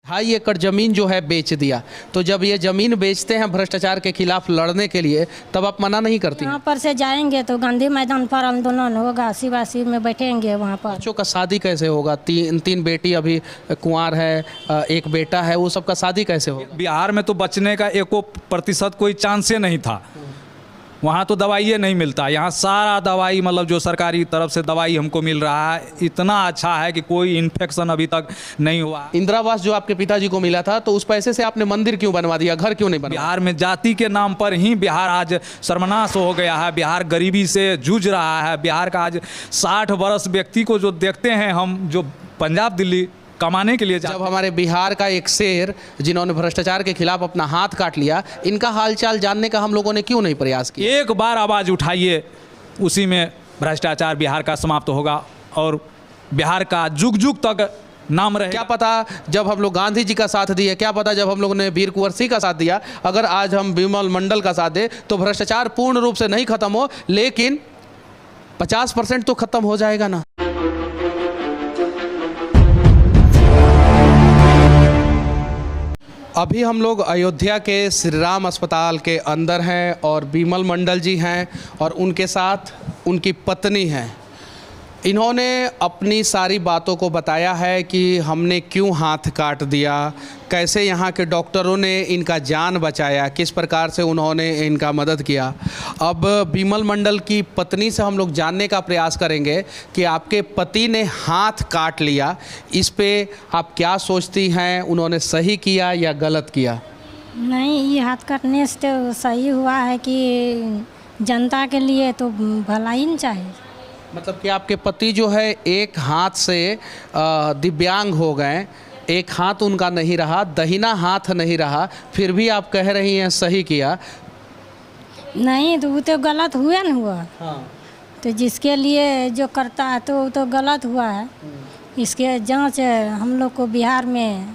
2.5 एकड़ जमीन जो है बेच दिया। तो जब ये जमीन बेचते हैं भ्रष्टाचार के खिलाफ लड़ने के लिए, तब आप मना नहीं करती हैं? यहाँ पर से जाएंगे तो गांधी मैदान पर आंदोलन होगा, शिवासी में बैठेंगे वहाँ पर। बच्चों का शादी कैसे होगा? तीन बेटी अभी कुंवार है, एक बेटा है, वो सबका शादी कैसे होगा? बिहार में तो बचने का 1% कोई चांस ही नहीं था। वहाँ तो दवाई नहीं मिलता, यहाँ सारा दवाई मतलब जो सरकारी तरफ से दवाई हमको मिल रहा है, इतना अच्छा है कि कोई इन्फेक्शन अभी तक नहीं हुआ। इंदिरा आवास जो आपके पिताजी को मिला था, तो उस पैसे से आपने मंदिर क्यों बनवा दिया, घर क्यों नहीं बनवा? बिहार में जाति के नाम पर ही बिहार आज सर्वनाश हो गया है। बिहार गरीबी से जूझ रहा है। बिहार का आज 60 वर्ष व्यक्ति को जो देखते हैं हम, जो पंजाब दिल्ली कमाने के लिए जब हमारे बिहार का एक शेर जिन्होंने भ्रष्टाचार के खिलाफ अपना हाथ काट लिया, इनका हालचाल जानने का हम लोगों ने क्यों नहीं प्रयास किया? एक बार आवाज़ उठाइए, उसी में भ्रष्टाचार बिहार का समाप्त होगा और बिहार का जुग जुग तक नाम रहे। क्या पता जब हम लोग गांधी जी का साथ दिए, क्या पता जब हम लोगों ने वीर कुंवर सिंह का साथ दिया, अगर आज हम विमल मंडल का साथ दें तो भ्रष्टाचार पूर्ण रूप से नहीं खत्म हो, लेकिन 50% तो खत्म हो जाएगा ना। अभी हम लोग अयोध्या के श्री राम अस्पताल के अंदर हैं और विमल मंडल जी हैं और उनके साथ उनकी पत्नी हैं। इन्होंने अपनी सारी बातों को बताया है कि हमने क्यों हाथ काट दिया, कैसे यहाँ के डॉक्टरों ने इनका जान बचाया, किस प्रकार से उन्होंने इनका मदद किया। अब विमल मंडल की पत्नी से हम लोग जानने का प्रयास करेंगे कि आपके पति ने हाथ काट लिया, इस पे आप क्या सोचती हैं, उन्होंने सही किया या गलत किया? नहीं, ये हाथ काटने से तो सही हुआ है कि जनता के लिए तो भला ही चाहिए। मतलब कि आपके पति जो है एक हाथ से दिव्यांग हो गए, एक हाथ उनका नहीं रहा, दाहिना हाथ नहीं रहा, फिर भी आप कह रही हैं सही किया? नहीं, तो वो तो गलत हुआ न हुआ। हाँ। तो जिसके लिए जो करता है तो वो तो गलत हुआ है। इसके जांच हम लोग को बिहार में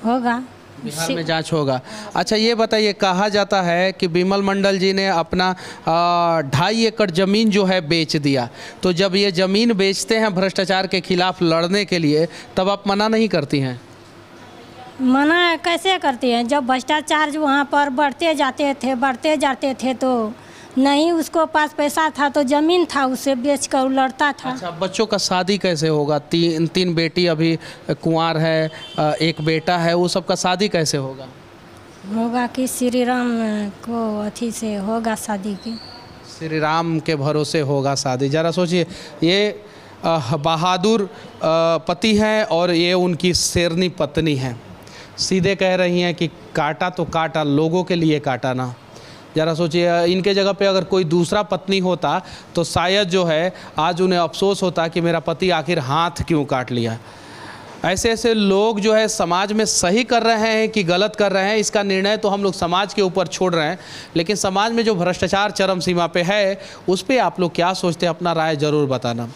होगा, बिहार में जांच होगा। अच्छा ये बताइए, कहा जाता है कि विमल मंडल जी ने अपना 2.5 एकड़ ज़मीन जो है बेच दिया। तो जब ये ज़मीन बेचते हैं भ्रष्टाचार के खिलाफ लड़ने के लिए, तब आप मना नहीं करती हैं? मना कैसे करती हैं? जब भ्रष्टाचार जो वहाँ पर बढ़ते जाते थे तो नहीं, उसको पास पैसा था तो ज़मीन था, उसे बेच कर लड़ता था। अच्छा, बच्चों का शादी कैसे होगा? तीन बेटी अभी कुंवार है, एक बेटा है, वो सबका शादी कैसे होगा? होगा कि श्री राम को अथी से होगा शादी की। श्री राम के भरोसे होगा शादी। ज़रा सोचिए, ये बहादुर पति हैं और ये उनकी शेरनी पत्नी हैं। सीधे कह रही हैं कि काटा तो काटा, लोगों के लिए काटा ना। ज़रा सोचिए, इनके जगह पे अगर कोई दूसरा पत्नी होता तो शायद जो है आज उन्हें अफसोस होता कि मेरा पति आखिर हाथ क्यों काट लिया। ऐसे ऐसे लोग जो है समाज में सही कर रहे हैं कि गलत कर रहे हैं, इसका निर्णय तो हम लोग समाज के ऊपर छोड़ रहे हैं, लेकिन समाज में जो भ्रष्टाचार चरम सीमा पे है उस पर आप लोग क्या सोचते हैं, अपना राय ज़रूर बताना।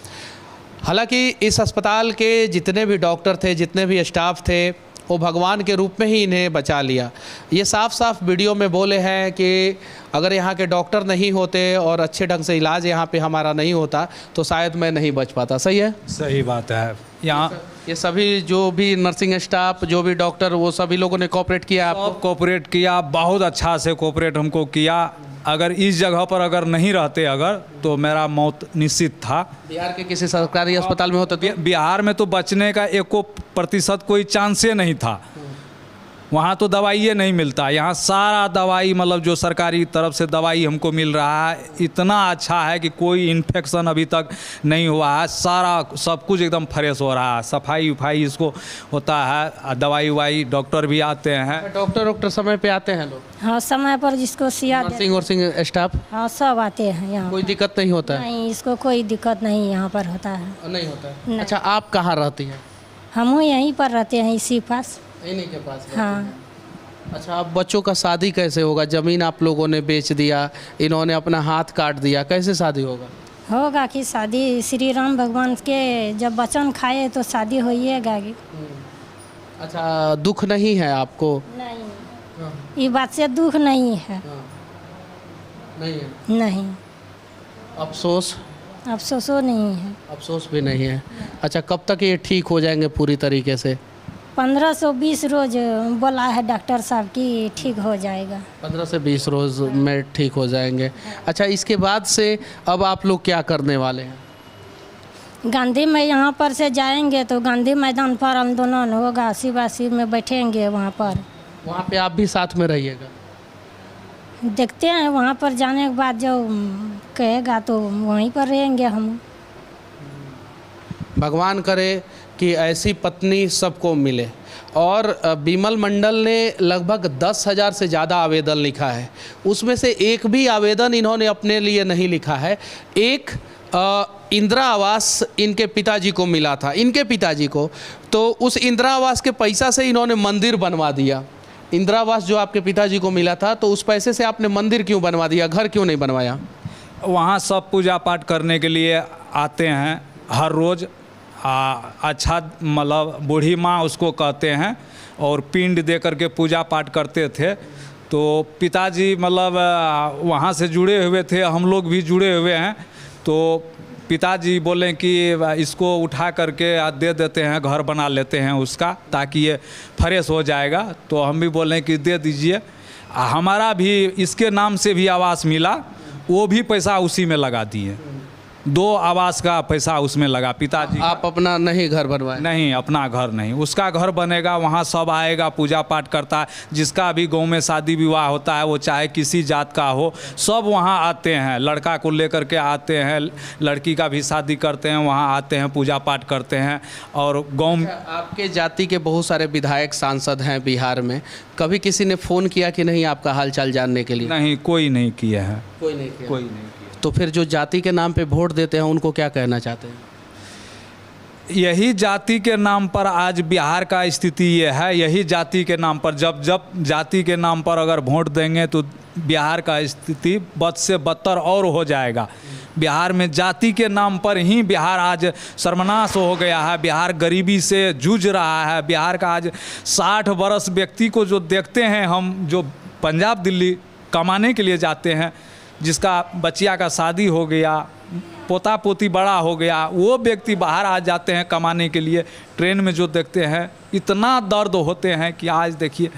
हालांकि इस अस्पताल के जितने भी डॉक्टर थे, जितने भी स्टाफ थे, वो भगवान के रूप में ही इन्हें बचा लिया। ये साफ साफ वीडियो में बोले हैं कि अगर यहाँ के डॉक्टर नहीं होते और अच्छे ढंग से इलाज यहाँ पे हमारा नहीं होता तो शायद मैं नहीं बच पाता। सही है? सही बात है। यहाँ ये सभी जो भी नर्सिंग स्टाफ, जो भी डॉक्टर, वो सभी लोगों ने कोऑपरेट किया आपको? कोऑपरेट किया, बहुत अच्छा से कोऑपरेट हमको किया। अगर इस जगह पर अगर नहीं रहते अगर तो मेरा मौत निश्चित था। बिहार के किसी सरकारी अस्पताल में होता तो? बिहार में तो बचने का 1% कोई चांस ही नहीं था। वहाँ तो दवाई नहीं मिलता, यहाँ सारा दवाई मतलब जो सरकारी तरफ से दवाई हमको मिल रहा है, इतना अच्छा है कि कोई इन्फेक्शन अभी तक नहीं हुआ है। सारा सब कुछ एकदम फ्रेश हो रहा है, सफाई उफाई इसको होता है, दवाई वाई, डॉक्टर भी आते हैं। डॉक्टर समय पे आते हैं लोग? हाँ, समय पर जिसको सिया नर्सिंग स्टाफ? हाँ, सब आते हैं यहाँ। कोई दिक्कत नहीं होता है? नहीं, इसको कोई दिक्कत नहीं यहाँ पर होता है। नहीं होता है। अच्छा, आप कहाँ रहती हैं? हम यहीं पर रहते हैं, इसी पास। इन्हीं के पास? हाँ। अच्छा, अब बच्चों का शादी कैसे होगा? ज़मीन आप लोगों ने बेच दिया, इन्होंने अपना हाथ काट दिया, कैसे शादी होगा? होगा कि शादी श्री राम भगवान के जब वचन खाए तो शादी होइएगा। अच्छा, दुख नहीं है आपको? नहीं, ये बात से दुख नहीं है। नहीं है? नहीं। अफसोस? अफसोसो नहीं है। अफसोस भी नहीं है। अच्छा, कब तक ये ठीक हो जाएंगे पूरी तरीके से? 1520 रोज बोला है डॉक्टर साहब कि ठीक हो जाएगा। 15 से 20 रोज में ठीक हो जाएंगे। अच्छा, इसके बाद से अब आप लोग क्या करने वाले हैं? गांधी में यहाँ पर से जाएंगे तो गांधी मैदान पर आंदोलन होगा, शिवासी में बैठेंगे वहाँ पर। वहाँ पे आप भी साथ में रहिएगा? देखते हैं, वहाँ पर जाने के बाद जो कहेगा तो वहीं पर रहेंगे हम। भगवान करे कि ऐसी पत्नी सबको मिले। और बिमल मंडल ने लगभग 10,000 से ज़्यादा आवेदन लिखा है, उसमें से एक भी आवेदन इन्होंने अपने लिए नहीं लिखा है। एक इंदिरा आवास इनके पिताजी को मिला था, इनके पिताजी को, तो उस इंदिरा आवास के पैसा से इन्होंने मंदिर बनवा दिया। इंदिरा आवास जो आपके पिताजी को मिला था, तो उस पैसे से आपने मंदिर क्यों बनवा दिया, घर क्यों नहीं बनवाया? वहाँ सब पूजा पाठ करने के लिए आते हैं हर रोज़। अच्छा मतलब बूढ़ी माँ उसको कहते हैं, और पिंड दे करके पूजा पाठ करते थे। तो पिताजी मतलब वहाँ से जुड़े हुए थे, हम लोग भी जुड़े हुए हैं। तो पिताजी बोले कि इसको उठा करके दे देते हैं, घर बना लेते हैं उसका, ताकि ये फ्रेश हो जाएगा। तो हम भी बोले कि दे दीजिए। हमारा भी इसके नाम से भी आवास मिला, वो भी पैसा उसी में लगा दिए। 2 आवास का पैसा उसमें लगा पिताजी। आप अपना नहीं घर बनवाए? नहीं, अपना घर नहीं, उसका घर बनेगा, वहाँ सब आएगा, पूजा पाठ करता है। जिसका भी गांव में शादी विवाह होता है, वो चाहे किसी जात का हो, सब वहाँ आते हैं। लड़का को लेकर के आते हैं, लड़की का भी शादी करते हैं, वहाँ आते हैं, पूजा पाठ करते हैं। और गाँव आपके जाति के बहुत सारे विधायक सांसद हैं बिहार में, कभी किसी ने फ़ोन किया कि नहीं आपका हाल चाल जानने के लिए? नहीं, कोई नहीं किया है। कोई नहीं किया? कोई नहीं किया। तो फिर जो जाति के नाम पे वोट देते हैं उनको क्या कहना चाहते हैं? यही जाति के नाम पर आज बिहार का स्थिति ये है। यही जाति के नाम पर जब जाति के नाम पर अगर वोट देंगे तो बिहार का स्थिति बद से बदतर और हो जाएगा। बिहार में जाति के नाम पर ही बिहार आज सर्वनाश हो गया है। बिहार गरीबी से जूझ रहा है। बिहार का आज 60 वर्ष व्यक्ति को जो देखते हैं हम, जो पंजाब दिल्ली कमाने के लिए जाते हैं, जिसका बचिया का शादी हो गया, पोता पोती बड़ा हो गया, वो व्यक्ति बाहर आ जाते हैं कमाने के लिए। ट्रेन में जो देखते हैं, इतना दर्द होते हैं कि आज देखिए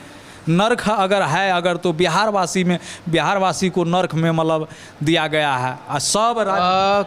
नर्क अगर है, अगर तो बिहारवासी को नर्क में मतलब दिया गया है। सब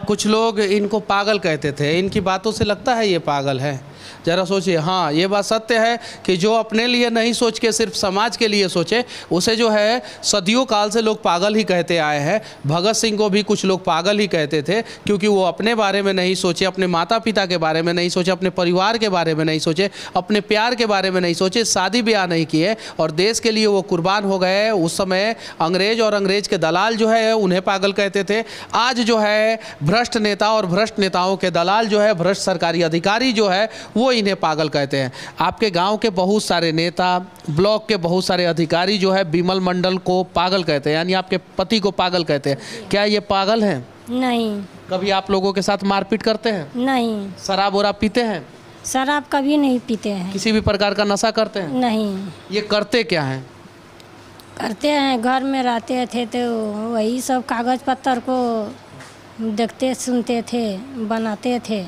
कुछ लोग इनको पागल कहते थे, इनकी बातों से लगता है ये पागल है? ज़रा सोचिए। हाँ, ये बात सत्य है कि जो अपने लिए नहीं सोच के सिर्फ समाज के लिए सोचे, उसे जो है सदियों काल से लोग पागल ही कहते आए हैं। भगत सिंह को भी कुछ लोग पागल ही कहते थे, क्योंकि वो अपने बारे में नहीं सोचे, अपने माता पिता के बारे में नहीं सोचे, अपने परिवार के बारे में नहीं सोचे, अपने प्यार के बारे में नहीं सोचे, शादी ब्याह नहीं किए और देश के लिए वो कुर्बान हो गए। उस समय अंग्रेज और अंग्रेज के दलाल जो है उन्हें पागल कहते थे। आज जो है भ्रष्ट नेता और भ्रष्ट नेताओं के दलाल जो है, भ्रष्ट सरकारी अधिकारी जो है, वो इन्हें पागल कहते हैं। आपके गांव के बहुत सारे नेता, ब्लॉक के बहुत सारे अधिकारी जो है बिमल मंडल को पागल कहते हैं, यानी आपके पति को पागल कहते हैं। क्या ये पागल हैं? नहीं। कभी आप लोगों के साथ मारपीट करते हैं? नहीं। शराब वराब पीते हैं? शराब कभी नहीं पीते हैं। किसी भी प्रकार का नशा करते हैं? नहीं। ये करते क्या हैं? करते हैं, घर में रहते थे तो वही सब कागज पत्तर को देखते सुनते थे, बनाते थे।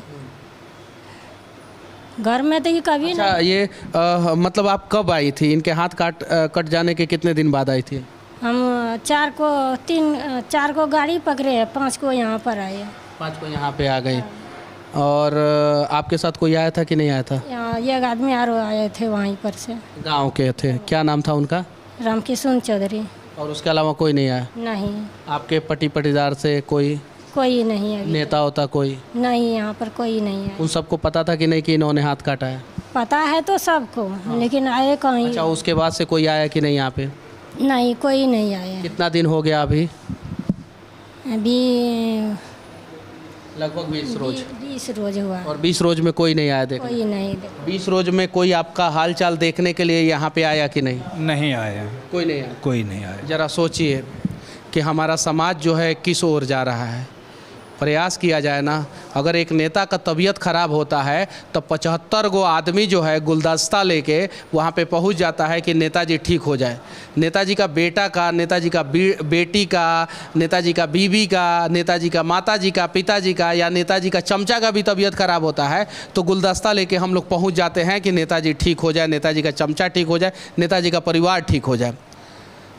घर में तो ये कभी अच्छा, ये मतलब आप कब आई थी? इनके हाथ कट जाने के कितने दिन बाद आई थी? हम 4 को गाड़ी पकड़े, 5 को यहाँ पर आए। 5 को यहाँ पे आ गए। और आपके साथ कोई आया था कि नहीं आया था? यहाँ एक आदमी और आए थे वहीं पर से, गांव के थे। क्या नाम था उनका? रामकिशन चौधरी। और उसके अलावा कोई नहीं आया? नहीं। आपके पटीदार से कोई नहीं अभी नेता होता कोई? नहीं, यहाँ पर कोई नहीं है। उन सबको पता था कि नहीं कि इन्होंने हाथ काटा है? पता है तो सबको। हाँ। लेकिन आए कहीं? अच्छा, उसके बाद से कोई आया कि नहीं यहाँ पे? नहीं, कोई नहीं आया। कितना दिन हो गया अभी? अभी लगभग 20 रोज। 20 रोज हुआ। और 20 रोज में कोई नहीं आया देखने? कोई नहीं। 20 रोज में कोई आपका हाल चाल देखने के लिए यहाँ पे आया कि नहीं? नहीं आया। कोई नहीं आया? कोई नहीं आया। ज़रा सोचिए कि हमारा समाज जो है किस ओर जा रहा है। प्रयास किया जाए ना। अगर एक नेता का तबीयत खराब होता है तो 75 गो आदमी जो है गुलदस्ता लेके वहाँ पे पहुँच जाता है कि नेताजी ठीक हो जाए। नेताजी का बेटा का, नेताजी का बेटी का, नेताजी का बीवी का, नेताजी का माताजी का, पिताजी का या नेताजी का चमचा का भी तबीयत खराब होता है तो गुलदस्ता लेके हम लोग पहुँच जाते हैं कि नेताजी ठीक हो जाए, नेताजी का चमचा ठीक हो जाए, नेताजी का परिवार ठीक हो जाए।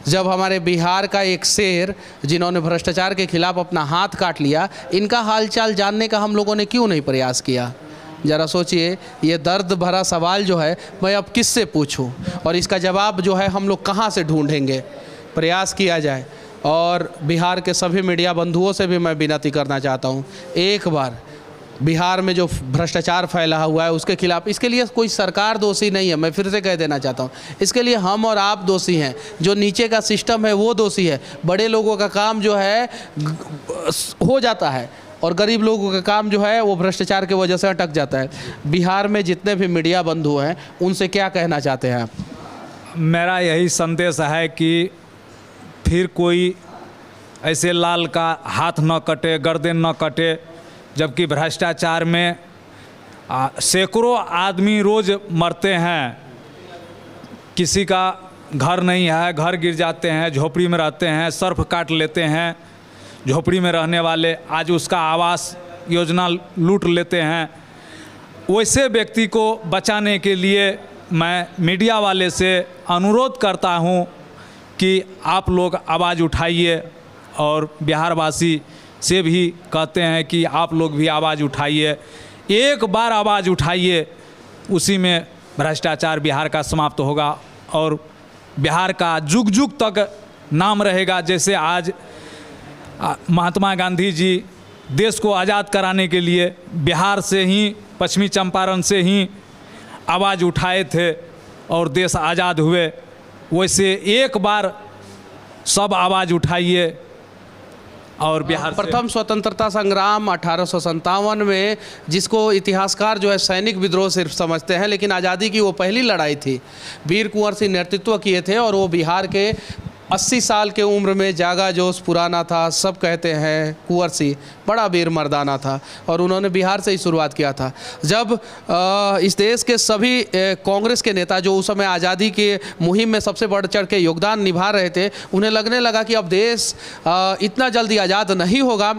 जब हमारे बिहार का एक शेर जिन्होंने भ्रष्टाचार के खिलाफ अपना हाथ काट लिया, इनका हालचाल जानने का हम लोगों ने क्यों नहीं प्रयास किया? ज़रा सोचिए, ये दर्द भरा सवाल जो है मैं अब किससे पूछूं और इसका जवाब जो है हम लोग कहां से ढूंढेंगे? प्रयास किया जाए। और बिहार के सभी मीडिया बंधुओं से भी मैं विनती करना चाहता हूं, एक बार बिहार में जो भ्रष्टाचार फैला हुआ है उसके खिलाफ, इसके लिए कोई सरकार दोषी नहीं है, मैं फिर से कह देना चाहता हूँ, इसके लिए हम और आप दोषी हैं। जो नीचे का सिस्टम है वो दोषी है। बड़े लोगों का काम जो है हो जाता है और गरीब लोगों का काम जो है वो भ्रष्टाचार की वजह से अटक जाता है। बिहार में जितने भी मीडिया बंधु हैं उनसे क्या कहना चाहते हैं आप? मेरा यही संदेश है कि फिर कोई ऐसे लाल का हाथ न कटे, गर्दन न कटे, जबकि भ्रष्टाचार में सैकड़ों आदमी रोज़ मरते हैं। किसी का घर नहीं है, घर गिर जाते हैं, झोपड़ी में रहते हैं, सर्फ काट लेते हैं झोपड़ी में रहने वाले, आज उसका आवास योजना लूट लेते हैं। वैसे व्यक्ति को बचाने के लिए मैं मीडिया वाले से अनुरोध करता हूं कि आप लोग आवाज़ उठाइए और बिहारवासी से भी कहते हैं कि आप लोग भी आवाज़ उठाइए। एक बार आवाज़ उठाइए, उसी में भ्रष्टाचार बिहार का समाप्त होगा और बिहार का जुग जुग तक नाम रहेगा। जैसे आज महात्मा गांधी जी देश को आज़ाद कराने के लिए बिहार से ही, पश्चिमी चंपारण से ही आवाज़ उठाए थे और देश आज़ाद हुए, वैसे एक बार सब आवाज़ उठाइए। और बिहार प्रथम स्वतंत्रता संग्राम 1857 में, जिसको इतिहासकार जो है सैनिक विद्रोह सिर्फ समझते हैं, लेकिन आज़ादी की वो पहली लड़ाई थी। वीर कुंवर सिंह नेतृत्व किए थे और वो बिहार के 80 साल के उम्र में जागा जोश पुराना था। सब कहते हैं कुंवर सिंह बड़ा वीर मर्दाना था और उन्होंने बिहार से ही शुरुआत किया था। जब इस देश के सभी कांग्रेस के नेता जो उस समय आज़ादी के मुहिम में सबसे बढ़ चढ़ के योगदान निभा रहे थे, उन्हें लगने लगा कि अब देश इतना जल्दी आज़ाद नहीं होगा,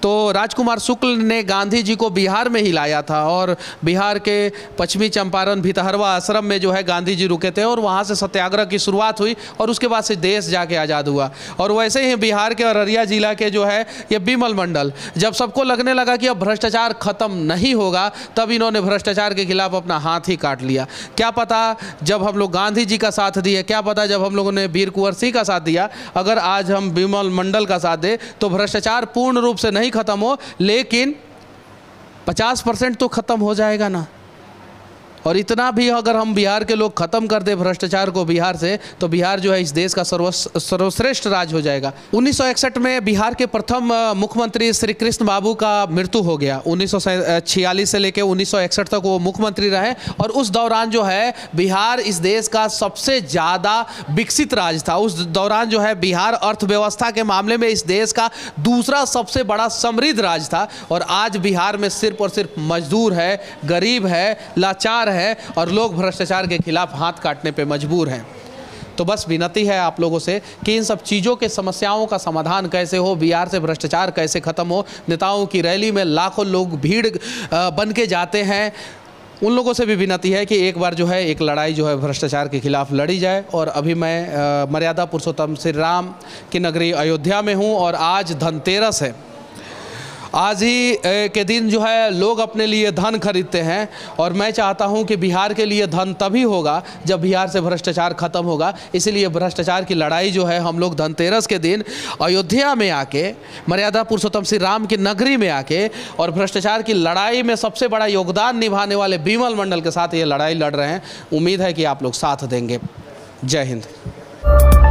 तो राजकुमार शुक्ल ने गांधी जी को बिहार में ही लाया था और बिहार के पश्चिमी चंपारण भितहरवा आश्रम में जो है गांधी जी रुके थे और वहाँ से सत्याग्रह की शुरुआत हुई और उसके बाद से देश जाके आज़ाद हुआ। और वैसे ही बिहार के अररिया जिला के जो है ये बिमल मंडल, जब सबको लगने लगा कि अब भ्रष्टाचार खत्म नहीं होगा, तब इन्होंने भ्रष्टाचार के खिलाफ अपना हाथ ही काट लिया। क्या पता जब हम लोग गांधी जी का साथ दिए, क्या पता जब हम लोगों ने वीर कुंवर सिंह का साथ दिया, अगर आज हम बिमल मंडल का साथ दें तो भ्रष्टाचार पूर्ण रूप से नहीं खत्म हो, लेकिन 50% तो खत्म हो जाएगा ना। और इतना भी अगर हम बिहार के लोग ख़त्म कर दे भ्रष्टाचार को बिहार से, तो बिहार जो है इस देश का सर्वश्रेष्ठ राज्य हो जाएगा। 1961 में बिहार के प्रथम मुख्यमंत्री श्री कृष्ण बाबू का मृत्यु हो गया। 1946 से लेकर 1961 तक वो मुख्यमंत्री रहे और उस दौरान जो है बिहार इस देश का सबसे ज़्यादा विकसित राज्य था। उस दौरान जो है बिहार अर्थव्यवस्था के मामले में इस देश का दूसरा सबसे बड़ा समृद्ध राज्य था। और आज बिहार में सिर्फ और सिर्फ मजदूर है, गरीब है, लाचार है और लोग भ्रष्टाचार के खिलाफ हाथ काटने पे मजबूर हैं। तो बस विनती है आप लोगों से कि इन सब चीज़ों के समस्याओं का समाधान कैसे हो, बिहार से भ्रष्टाचार कैसे ख़त्म हो। नेताओं की रैली में लाखों लोग भीड़ बन के जाते हैं, उन लोगों से भी विनती है कि एक बार जो है एक लड़ाई जो है भ्रष्टाचार के खिलाफ लड़ी जाए। और अभी मैं मर्यादा पुरुषोत्तम श्री राम की नगरी अयोध्या में हूँ और आज धनतेरस है। आज ही के दिन जो है लोग अपने लिए धन खरीदते हैं और मैं चाहता हूं कि बिहार के लिए धन तभी होगा जब बिहार से भ्रष्टाचार खत्म होगा। इसलिए भ्रष्टाचार की लड़ाई जो है हम लोग धनतेरस के दिन अयोध्या में आके, मर्यादा पुरुषोत्तम श्री राम की नगरी में आके और भ्रष्टाचार की लड़ाई में सबसे बड़ा योगदान निभाने वाले बिमल मंडल के साथ ये लड़ाई लड़ रहे हैं। उम्मीद है कि आप लोग साथ देंगे। जय हिंद।